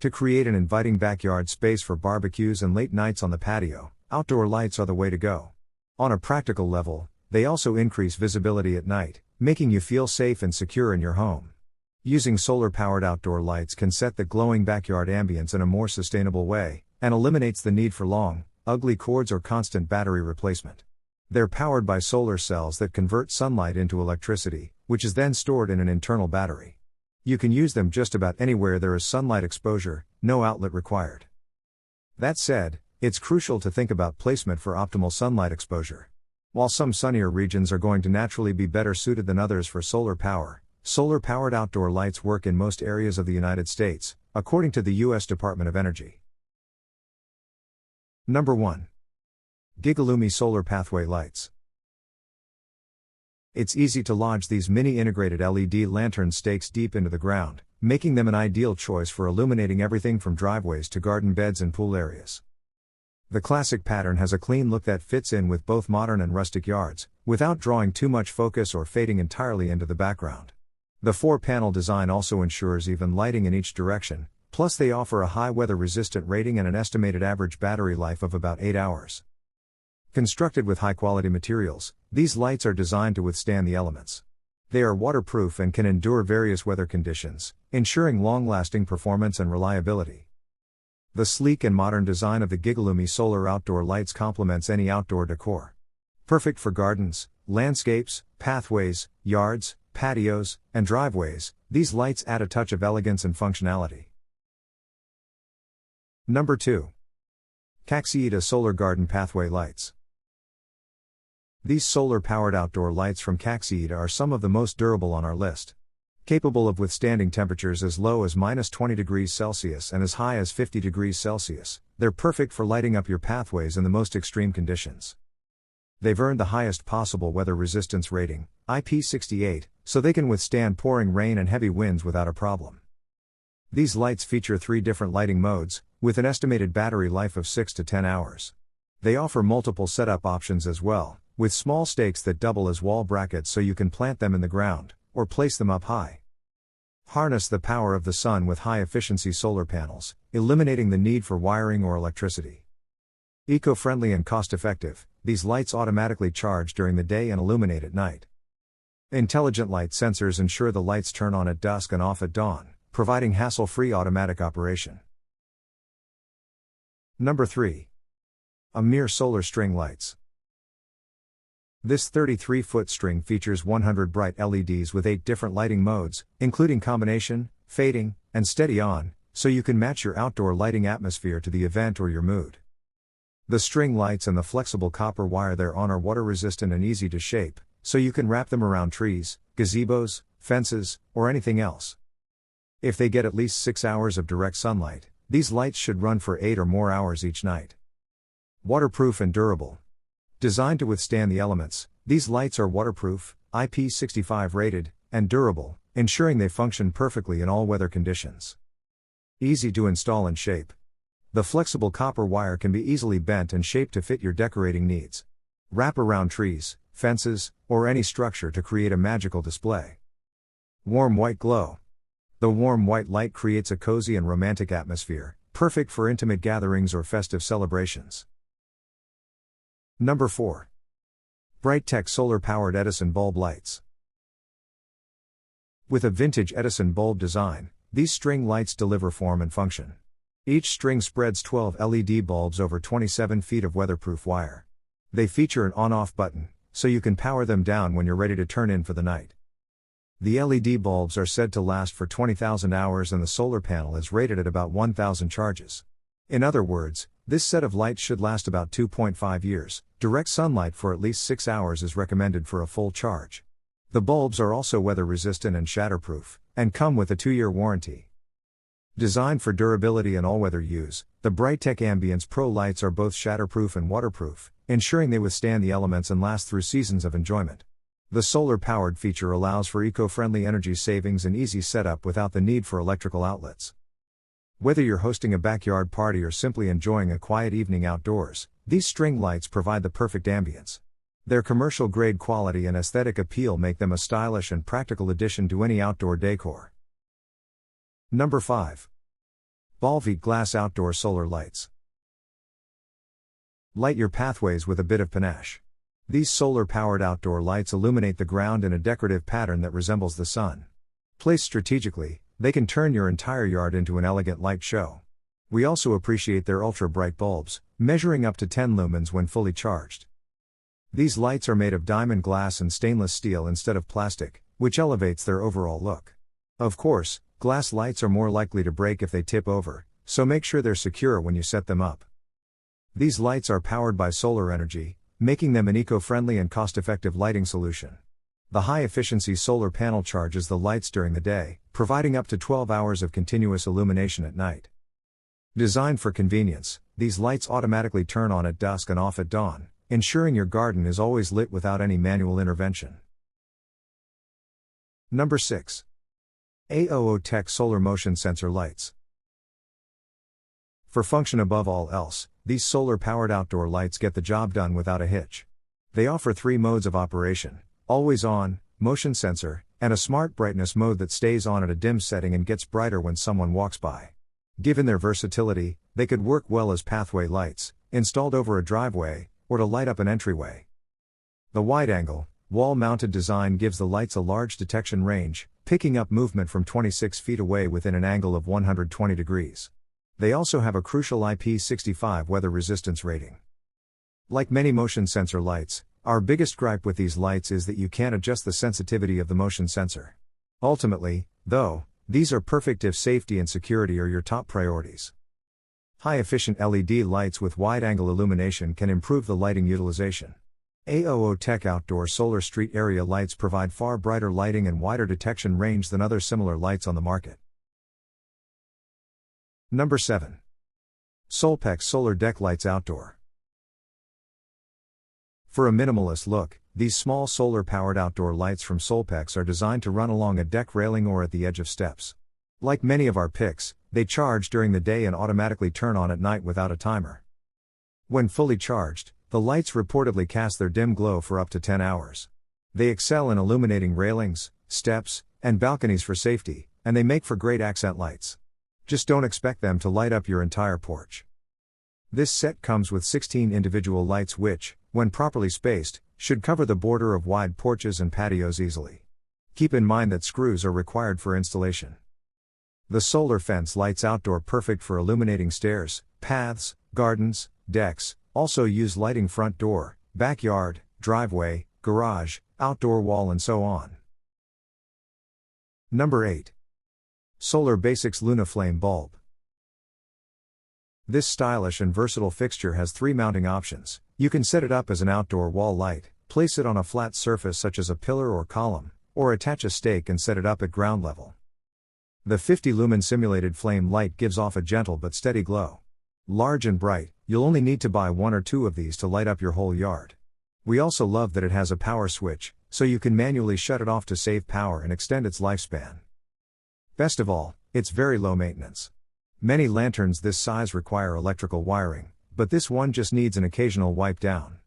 To create an inviting backyard space for barbecues and late nights on the patio, outdoor lights are the way to go. On a practical level, they also increase visibility at night, making you feel safe and secure in your home. Using solar-powered outdoor lights can set the glowing backyard ambience in a more sustainable way, and eliminates the need for long, ugly cords or constant battery replacement. They're powered by solar cells that convert sunlight into electricity, which is then stored in an internal battery. You can use them just about anywhere there is sunlight exposure, no outlet required. That said, it's crucial to think about placement for optimal sunlight exposure. While some sunnier regions are going to naturally be better suited than others for solar power, solar-powered outdoor lights work in most areas of the United States, according to the U.S. Department of Energy. Number 1. Gigillumi Solar Pathway Lights. It's easy to lodge these mini integrated LED lantern stakes deep into the ground, making them an ideal choice for illuminating everything from driveways to garden beds and pool areas. The classic pattern has a clean look that fits in with both modern and rustic yards, without drawing too much focus or fading entirely into the background. The 4-panel design also ensures even lighting in each direction, plus they offer a high weather-resistant rating and an estimated average battery life of about 8 hours. Constructed with high-quality materials, these lights are designed to withstand the elements. They are waterproof and can endure various weather conditions, ensuring long-lasting performance and reliability. The sleek and modern design of the Gigillumi solar outdoor lights complements any outdoor decor. Perfect for gardens, landscapes, pathways, yards, patios, and driveways, these lights add a touch of elegance and functionality. Number 2. Curated Solar Garden Pathway Lights. These solar-powered outdoor lights from Curated are some of the most durable on our list. Capable of withstanding temperatures as low as -20 degrees Celsius and as high as 50 degrees Celsius, they're perfect for lighting up your pathways in the most extreme conditions. They've earned the highest possible weather resistance rating, IP68, so they can withstand pouring rain and heavy winds without a problem. These lights feature 3 different lighting modes, with an estimated battery life of 6 to 10 hours. They offer multiple setup options as well, with small stakes that double as wall brackets so you can plant them in the ground, or place them up high. Harness the power of the sun with high-efficiency solar panels, eliminating the need for wiring or electricity. Eco-friendly and cost-effective, these lights automatically charge during the day and illuminate at night. Intelligent light sensors ensure the lights turn on at dusk and off at dawn, providing hassle-free automatic operation. Number 3. Ambiance Solar String Lights. This 33-foot string features 100 bright LEDs with 8 different lighting modes, including combination, fading, and steady on, so you can match your outdoor lighting atmosphere to the event or your mood. The string lights and the flexible copper wire they're on are water-resistant and easy to shape, so you can wrap them around trees, gazebos, fences, or anything else. If they get at least 6 hours of direct sunlight, these lights should run for 8 or more hours each night. Waterproof and durable. Designed to withstand the elements, these lights are waterproof, IP65 rated, and durable, ensuring they function perfectly in all weather conditions. Easy to install and shape. The flexible copper wire can be easily bent and shaped to fit your decorating needs. Wrap around trees, fences, or any structure to create a magical display. Warm white glow. The warm white light creates a cozy and romantic atmosphere, perfect for intimate gatherings or festive celebrations. Number 4. Brightech Solar-Powered Edison Bulb Lights. With a vintage Edison bulb design, these string lights deliver form and function. Each string spreads 12 LED bulbs over 27 feet of weatherproof wire. They feature an on-off button, so you can power them down when you're ready to turn in for the night. The LED bulbs are said to last for 20,000 hours and the solar panel is rated at about 1,000 charges. In other words, this set of lights should last about 2.5 years. Direct sunlight for at least 6 hours is recommended for a full charge. The bulbs are also weather resistant and shatterproof, and come with a 2-year warranty. Designed for durability and all-weather use, the Brightech Ambiance Pro lights are both shatterproof and waterproof, ensuring they withstand the elements and last through seasons of enjoyment. The solar-powered feature allows for eco-friendly energy savings and easy setup without the need for electrical outlets. Whether you're hosting a backyard party or simply enjoying a quiet evening outdoors, these string lights provide the perfect ambience. Their commercial-grade quality and aesthetic appeal make them a stylish and practical addition to any outdoor decor. Number 5. Volvic glass outdoor solar lights. Light your pathways with a bit of panache. These solar-powered outdoor lights illuminate the ground in a decorative pattern that resembles the sun. Placed strategically, they can turn your entire yard into an elegant light show. We also appreciate their ultra-bright bulbs, measuring up to 10 lumens when fully charged. These lights are made of diamond glass and stainless steel instead of plastic, which elevates their overall look. Of course, glass lights are more likely to break if they tip over, so make sure they're secure when you set them up. These lights are powered by solar energy, making them an eco-friendly and cost-effective lighting solution. The high-efficiency solar panel charges the lights during the day, providing up to 12 hours of continuous illumination at night. Designed for convenience, these lights automatically turn on at dusk and off at dawn, ensuring your garden is always lit without any manual intervention. Number 6. AOO-Tech Solar Motion Sensor Lights. For function above all else, these solar-powered outdoor lights get the job done without a hitch. They offer 3 modes of operation: always on, motion sensor, and a smart brightness mode that stays on at a dim setting and gets brighter when someone walks by. Given their versatility, they could work well as pathway lights, installed over a driveway, or to light up an entryway. The wide-angle, wall-mounted design gives the lights a large detection range, picking up movement from 26 feet away within an angle of 120 degrees. They also have a crucial IP65 weather resistance rating. Like many motion sensor lights, our biggest gripe with these lights is that you can't adjust the sensitivity of the motion sensor. Ultimately, though, these are perfect if safety and security are your top priorities. High-efficient LED lights with wide-angle illumination can improve the lighting utilization. AOO-Tech outdoor solar street area lights provide far brighter lighting and wider detection range than other similar lights on the market. Number 7. Solpex Solar Deck Lights Outdoor. For a minimalist look, these small solar-powered outdoor lights from Solpex are designed to run along a deck railing or at the edge of steps. Like many of our picks, they charge during the day and automatically turn on at night without a timer. When fully charged, the lights reportedly cast their dim glow for up to 10 hours. They excel in illuminating railings, steps, and balconies for safety, and they make for great accent lights. Just don't expect them to light up your entire porch. This set comes with 16 individual lights which, when properly spaced, should cover the border of wide porches and patios easily. Keep in mind that screws are required for installation. The solar fence lights outdoor perfect for illuminating stairs, paths, gardens, decks. Also use lighting front door, backyard, driveway, garage, outdoor wall and so on. Number 8. Solar Basics Luna Flame Bulb. This stylish and versatile fixture has 3 mounting options. You can set it up as an outdoor wall light, place it on a flat surface such as a pillar or column, or attach a stake and set it up at ground level. The 50 lumen simulated flame light gives off a gentle but steady glow. Large and bright, you'll only need to buy 1 or 2 of these to light up your whole yard. We also love that it has a power switch, so you can manually shut it off to save power and extend its lifespan. Best of all, it's very low maintenance. Many lanterns this size require electrical wiring, but this one just needs an occasional wipe down.